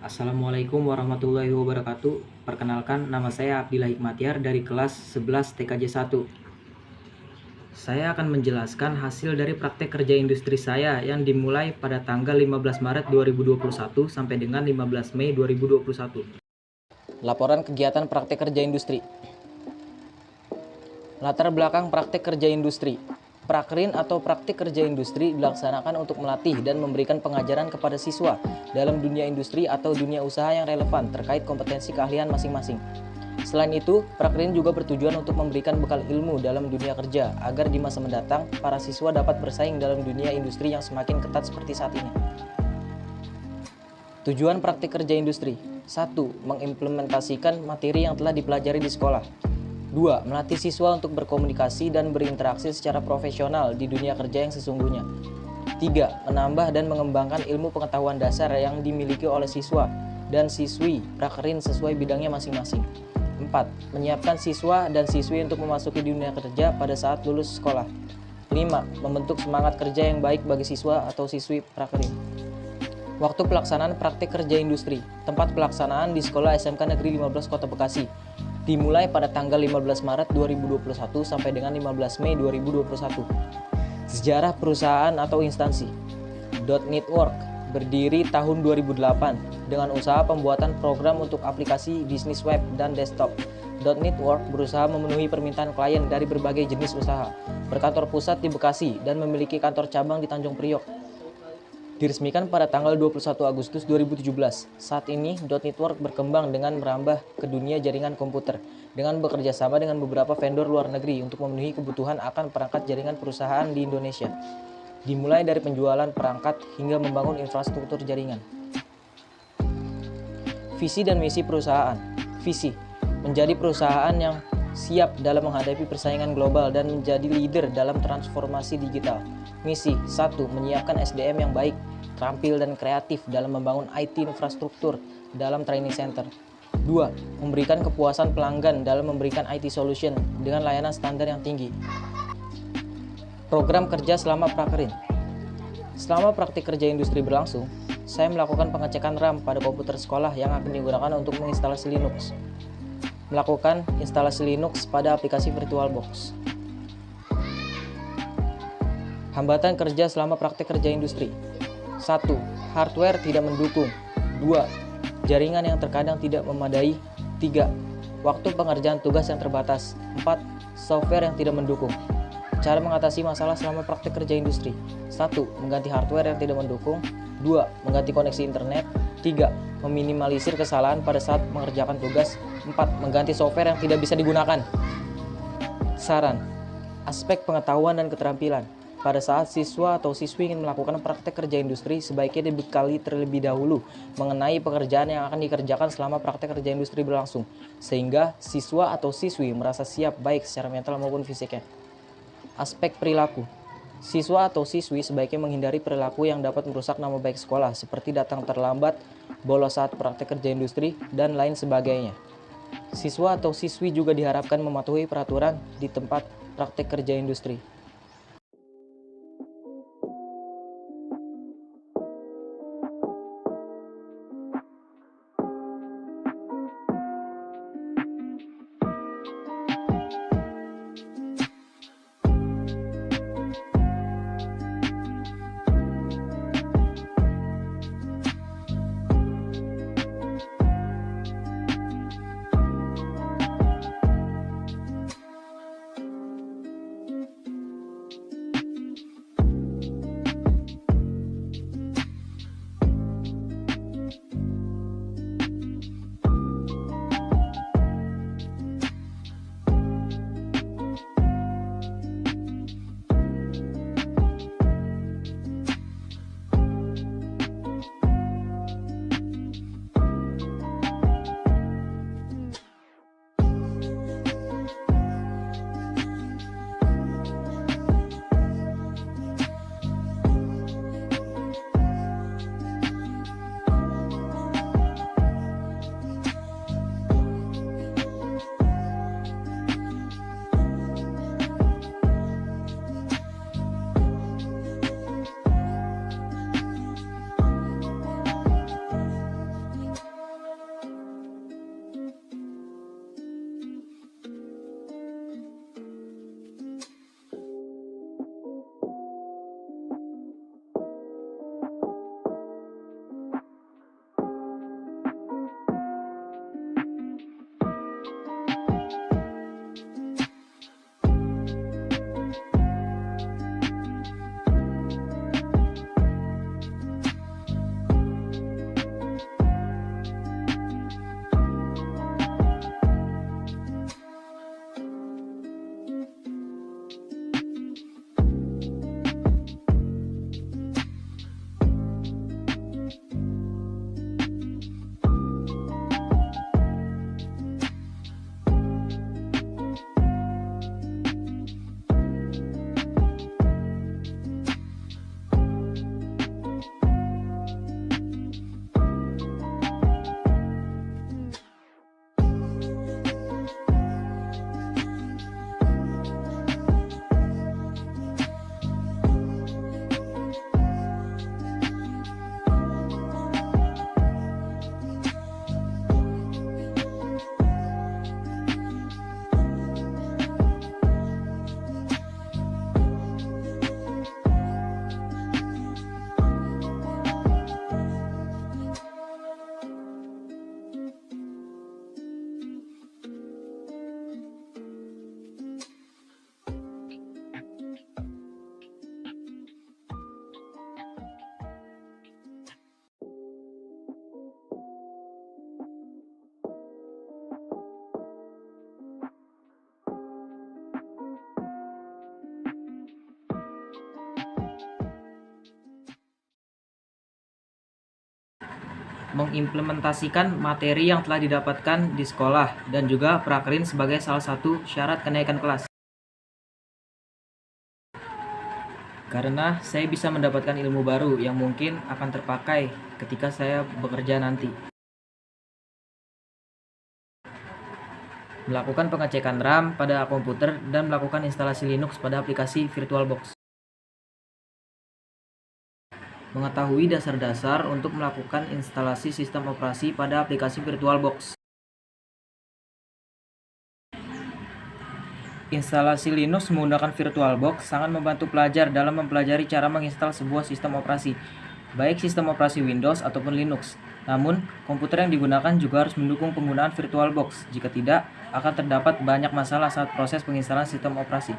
Assalamualaikum warahmatullahi wabarakatuh. Perkenalkan, nama saya Abdillah Hikmatiar dari kelas 11 TKJ 1. Saya akan menjelaskan hasil dari praktek kerja industri saya yang dimulai pada tanggal 15 Maret 2021 sampai dengan 15 Mei 2021. Laporan kegiatan praktek kerja industri. Latar belakang praktek kerja industri. Prakrin atau praktik kerja industri dilaksanakan untuk melatih dan memberikan pengajaran kepada siswa dalam dunia industri atau dunia usaha yang relevan terkait kompetensi keahlian masing-masing. Selain itu, prakrin juga bertujuan untuk memberikan bekal ilmu dalam dunia kerja agar di masa mendatang para siswa dapat bersaing dalam dunia industri yang semakin ketat seperti saat ini. Tujuan praktik kerja industri: 1. Mengimplementasikan materi yang telah dipelajari di sekolah. 2. Melatih siswa untuk berkomunikasi dan berinteraksi secara profesional di dunia kerja yang sesungguhnya. 3. Menambah dan mengembangkan ilmu pengetahuan dasar yang dimiliki oleh siswa dan siswi prakrin sesuai bidangnya masing-masing. 4. Menyiapkan siswa dan siswi untuk memasuki dunia kerja pada saat lulus sekolah. 5. Membentuk semangat kerja yang baik bagi siswa atau siswi prakrin. Waktu pelaksanaan praktik kerja industri. Tempat pelaksanaan di Sekolah SMK Negeri 15 Kota Bekasi. Dimulai pada tanggal 15 Maret 2021 sampai dengan 15 Mei 2021. Sejarah perusahaan atau instansi. .Network berdiri tahun 2008 dengan usaha pembuatan program untuk aplikasi bisnis web dan desktop. .Network berusaha memenuhi permintaan klien dari berbagai jenis usaha. Berkantor pusat di Bekasi dan memiliki kantor cabang di Tanjung Priok. Diresmikan pada tanggal 21 Agustus 2017. Saat ini, .Network berkembang dengan merambah ke dunia jaringan komputer dengan bekerja sama dengan beberapa vendor luar negeri untuk memenuhi kebutuhan akan perangkat jaringan perusahaan di Indonesia. Dimulai dari penjualan perangkat hingga membangun infrastruktur jaringan. Visi dan misi perusahaan. Visi: menjadi perusahaan yang siap dalam menghadapi persaingan global dan menjadi leader dalam transformasi digital. Misi: 1. Menyiapkan SDM yang baik, terampil dan kreatif dalam membangun IT infrastruktur dalam training center. 2. Memberikan kepuasan pelanggan dalam memberikan IT solution dengan layanan standar yang tinggi. Program kerja selama prakrin. Selama praktik kerja industri berlangsung, saya melakukan pengecekan RAM pada komputer sekolah yang akan digunakan untuk menginstalasi Linux. Melakukan instalasi Linux pada aplikasi VirtualBox. Hambatan kerja selama praktik kerja industri. 1. Hardware tidak mendukung. 2. Jaringan yang terkadang tidak memadai. 3. Waktu pengerjaan tugas yang terbatas. 4. Software yang tidak mendukung. Cara mengatasi masalah selama praktik kerja industri. 1. Mengganti hardware yang tidak mendukung. 2. Mengganti koneksi internet. 3. Meminimalisir kesalahan pada saat mengerjakan tugas. 4. Mengganti software yang tidak bisa digunakan. Saran: aspek pengetahuan dan keterampilan. Pada saat siswa atau siswi ingin melakukan praktek kerja industri, sebaiknya dibekali terlebih dahulu mengenai pekerjaan yang akan dikerjakan selama praktek kerja industri berlangsung, sehingga siswa atau siswi merasa siap baik secara mental maupun fisiknya. Aspek perilaku. Siswa atau siswi sebaiknya menghindari perilaku yang dapat merusak nama baik sekolah, seperti datang terlambat, bolos saat praktek kerja industri, dan lain sebagainya. Siswa atau siswi juga diharapkan mematuhi peraturan di tempat praktek kerja industri. mengimplementasikan materi yang telah didapatkan di sekolah dan juga prakerin sebagai salah satu syarat kenaikan kelas. Karena saya bisa mendapatkan ilmu baru yang mungkin akan terpakai ketika saya bekerja nanti. Melakukan pengecekan RAM pada komputer dan melakukan instalasi Linux pada aplikasi VirtualBox. Mengetahui dasar-dasar untuk melakukan instalasi sistem operasi pada aplikasi VirtualBox. Instalasi Linux menggunakan VirtualBox sangat membantu pelajar dalam mempelajari cara menginstal sebuah sistem operasi, baik sistem operasi Windows ataupun Linux. Namun, komputer yang digunakan juga harus mendukung penggunaan VirtualBox. Jika tidak, akan terdapat banyak masalah saat proses penginstalan sistem operasi.